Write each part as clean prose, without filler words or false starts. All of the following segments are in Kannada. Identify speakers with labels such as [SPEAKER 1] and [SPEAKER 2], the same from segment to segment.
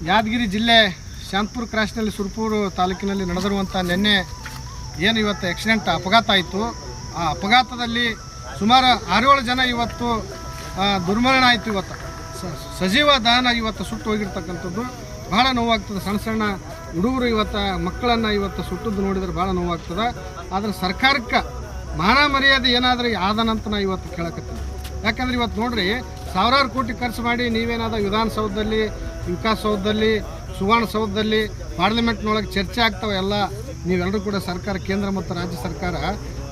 [SPEAKER 1] ಯಾದಗಿರಿ ಜಿಲ್ಲೆ ಶಾಂತಪುರ ಕ್ರಾಸ್ನಲ್ಲಿ ಸುರಪುರ ತಾಲೂಕಿನಲ್ಲಿ ನಡೆದಿರುವಂಥ ನಿನ್ನೆ ಏನು ಇವತ್ತು ಆಕ್ಸಿಡೆಂಟ್ ಅಪಘಾತ ಆಯಿತು. ಆ ಅಪಘಾತದಲ್ಲಿ ಸುಮಾರು 6-7 ಜನ ಇವತ್ತು ದುರ್ಮರಣ ಆಯಿತು. ಇವತ್ತು ಸಜೀವ ದಹನ ಇವತ್ತು ಸುಟ್ಟು ಹೋಗಿರ್ತಕ್ಕಂಥದ್ದು ಭಾಳ ನೋವಾಗ್ತದೆ. ಸಣ್ಣ ಸಣ್ಣ ಹುಡುಗರು ಇವತ್ತು ಮಕ್ಕಳನ್ನು ಇವತ್ತು ಸುಟ್ಟದ್ದು ನೋಡಿದ್ರೆ ಭಾಳ ನೋವಾಗ್ತದೆ. ಆದರೆ ಸರ್ಕಾರಕ್ಕೆ ಮಾನ ಮರ್ಯಾದೆ ಏನಾದರೂ ಆದನಂತ ನಾ ಇವತ್ತು ಕೇಳಕತ್ತೀನಿ. ಯಾಕಂದ್ರೆ ಇವತ್ತು ನೋಡ್ರಿ, ಸಾವಿರಾರು ಕೋಟಿ ಖರ್ಚು ಮಾಡಿ ನೀವೇನಾದ ವಿಧಾನಸೌಧದಲ್ಲಿ, ವಿಕಾಸಸೌಧದಲ್ಲಿ, ಸುವರ್ಣಸೌಧದಲ್ಲಿ, ಪಾರ್ಲಿಮೆಂಟ್ನೊಳಗೆ ಚರ್ಚೆ ಆಗ್ತವೆ ಎಲ್ಲ. ನೀವೆಲ್ಲರೂ ಕೂಡ ಸರ್ಕಾರ, ಕೇಂದ್ರ ಮತ್ತು ರಾಜ್ಯ ಸರ್ಕಾರ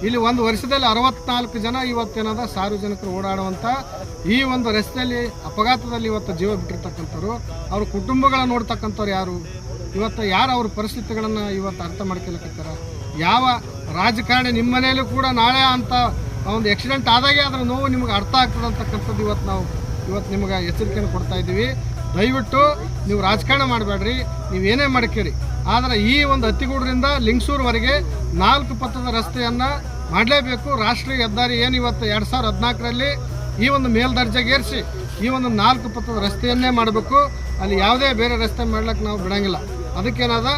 [SPEAKER 1] ಇಲ್ಲಿ ಒಂದು ವರ್ಷದಲ್ಲಿ 64 ಜನ ಇವತ್ತೇನಾದ ಸಾರ್ವಜನಿಕರು ಓಡಾಡುವಂಥ ಈ ಒಂದು ರಸ್ತೆಯಲ್ಲಿ ಅಪಘಾತದಲ್ಲಿ ಇವತ್ತು ಜೀವ ಬಿಟ್ಟಿರ್ತಕ್ಕಂಥವ್ರು, ಅವ್ರ ಕುಟುಂಬಗಳ ನೋಡ್ತಕ್ಕಂಥವ್ರು ಯಾರು? ಇವತ್ತು ಯಾರು ಅವ್ರ ಪರಿಸ್ಥಿತಿಗಳನ್ನು ಇವತ್ತು ಅರ್ಥ ಮಾಡ್ಕೊಳಕತ್ತಾರ? ಯಾವ ರಾಜಕಾರಣಿ ನಿಮ್ಮ ಮನೆಯಲ್ಲೂ ಕೂಡ ನಾಳೆ ಅಂತ ಒಂದು ಆಕ್ಸಿಡೆಂಟ್ ಆದಾಗೆ ಅದರ ನೋವು ನಿಮ್ಗೆ ಅರ್ಥ ಆಗ್ತದೆ ಅಂತಕ್ಕಂಥದ್ದು ಇವತ್ತು ನಿಮ್ಗೆ ಎಚ್ಚರಿಕೆಯನ್ನು ಕೊಡ್ತಾ ಇದ್ದೀವಿ. ದಯವಿಟ್ಟು ನೀವು ರಾಜಕಾರಣ ಮಾಡಬೇಡ್ರಿ, ನೀವೇನೇ ಮಾಡ್ಕೇರಿ. ಆದರೆ ಈ ಒಂದು ಹತ್ತಿಗೂಡರಿಂದ ಲಿಂಗಸೂರುವರೆಗೆ 4 ಪಥದ ರಸ್ತೆಯನ್ನು ಮಾಡಲೇಬೇಕು. ರಾಷ್ಟ್ರೀಯ ಹೆದ್ದಾರಿ ಏನು ಇವತ್ತು 2014ರಲ್ಲಿ ಈ ಒಂದು ಮೇಲ್ದರ್ಜೆಗೇರಿಸಿ ಈ ಒಂದು 4 ಪಥದ ರಸ್ತೆಯನ್ನೇ ಮಾಡಬೇಕು. ಅಲ್ಲಿ ಯಾವುದೇ ಬೇರೆ ರಸ್ತೆ ಮಾಡ್ಲಿಕ್ಕೆ ನಾವು ಬಿಡೋಂಗಿಲ್ಲ. ಅದಕ್ಕೇನಾದ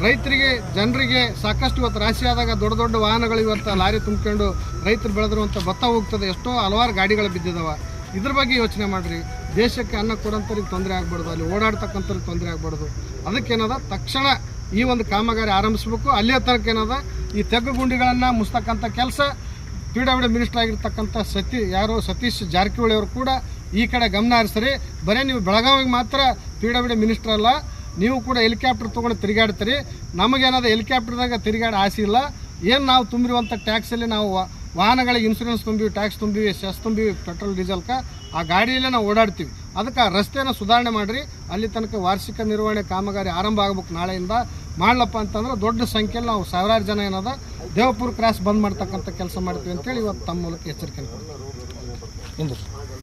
[SPEAKER 1] ರೈತರಿಗೆ, ಜನರಿಗೆ ಸಾಕಷ್ಟು ಇವತ್ತು ರಾಶಿ ಆದಾಗ ದೊಡ್ಡ ದೊಡ್ಡ ವಾಹನಗಳು ಇವತ್ತು ಲಾರಿ ತುಂಬಿಕೊಂಡು ರೈತರು ಬೆಳೆದಿರುವಂಥ ಭತ್ತ ಹೋಗ್ತದೆ. ಎಷ್ಟೋ ಹಲವಾರು ಗಾಡಿಗಳು ಬಿದ್ದಿದ್ದಾವೆ. ಇದ್ರ ಬಗ್ಗೆ ಯೋಚನೆ ಮಾಡಿರಿ. ದೇಶಕ್ಕೆ ಅನ್ನ ಕೊಡೋಂಥವ್ರಿಗೆ ತೊಂದರೆ ಆಗ್ಬಾರ್ದು, ಅಲ್ಲಿ ಓಡಾಡ್ತಕ್ಕಂಥವ್ರಿಗೆ ತೊಂದರೆ ಆಗ್ಬಾರ್ದು. ಅದಕ್ಕೇನದ ತಕ್ಷಣ ಈ ಒಂದು ಕಾಮಗಾರಿ ಆರಂಭಿಸಬೇಕು. ಅಲ್ಲಿಯ ತನಕ ಏನದ ಈ ತೆಗ್ಗು ಗುಂಡಿಗಳನ್ನು ಮುಸ್ತಕ್ಕಂಥ ಕೆಲಸ PWD ಮಿನಿಸ್ಟರ್ ಆಗಿರ್ತಕ್ಕಂಥ ಸತೀಶ್ ಜಾರಕಿಹೊಳಿ ಅವರು ಕೂಡ ಈ ಕಡೆ ಗಮನ ಹರಿಸ್ರಿ. ಬರೀ ನೀವು ಬೆಳಗಾವಿಗೆ ಮಾತ್ರ PWD ಮಿನಿಸ್ಟರ್ ಅಲ್ಲ, ನೀವು ಕೂಡ ಹೆಲಿಕಾಪ್ಟರ್ ತೊಗೊಂಡು ತಿರುಗಾಡ್ತೀರಿ. ನಮಗೇನಾದ ಹೆಲಿಕಾಪ್ಟರ್ದಾಗ ತಿರುಗಾಡ ಆಸೆ ಇಲ್ಲ. ಏನು ನಾವು ತುಂಬಿರುವಂಥ ಟ್ಯಾಕ್ಸಲ್ಲಿ ನಾವು ವಾಹನಗಳಿಗೆ ಇನ್ಸೂರೆನ್ಸ್ ತುಂಬಿವಿ, ಟ್ಯಾಕ್ಸ್ ತುಂಬಿವಿ, ಸೆಸ್ ತುಂಬಿವಿ, ಪೆಟ್ರೋಲ್ ಡೀಸೆಲ್ಗೆ ಆ ಗಾಡಿಯಲ್ಲೇ ನಾವು ಓಡಾಡ್ತೀವಿ. ಅದಕ್ಕೆ ಆ ರಸ್ತೆಯನ್ನು ಸುಧಾರಣೆ ಮಾಡಿರಿ. ಅಲ್ಲಿ ತನಕ ವಾರ್ಷಿಕ ನಿರ್ವಹಣೆ ಕಾಮಗಾರಿ ಆರಂಭ ಆಗ್ಬೇಕು. ನಾಳೆಯಿಂದ ಮಾಡ್ಲಪ್ಪ ಅಂತಂದ್ರೆ ದೊಡ್ಡ ಸಂಖ್ಯೆಯಲ್ಲಿ ನಾವು ಸಾವಿರಾರು ಜನ ಏನದ ದೇವಪುರ ಕ್ರಾಸ್ ಬಂದ್ ಮಾಡ್ತಕ್ಕಂಥ ಕೆಲಸ ಮಾಡ್ತೀವಿ ಅಂತೇಳಿ ಇವತ್ತು ತಮ್ಮ ಮೂಲಕ ಎಚ್ಚರಿಕೆ ಕೊಡ್ತೀವಿ.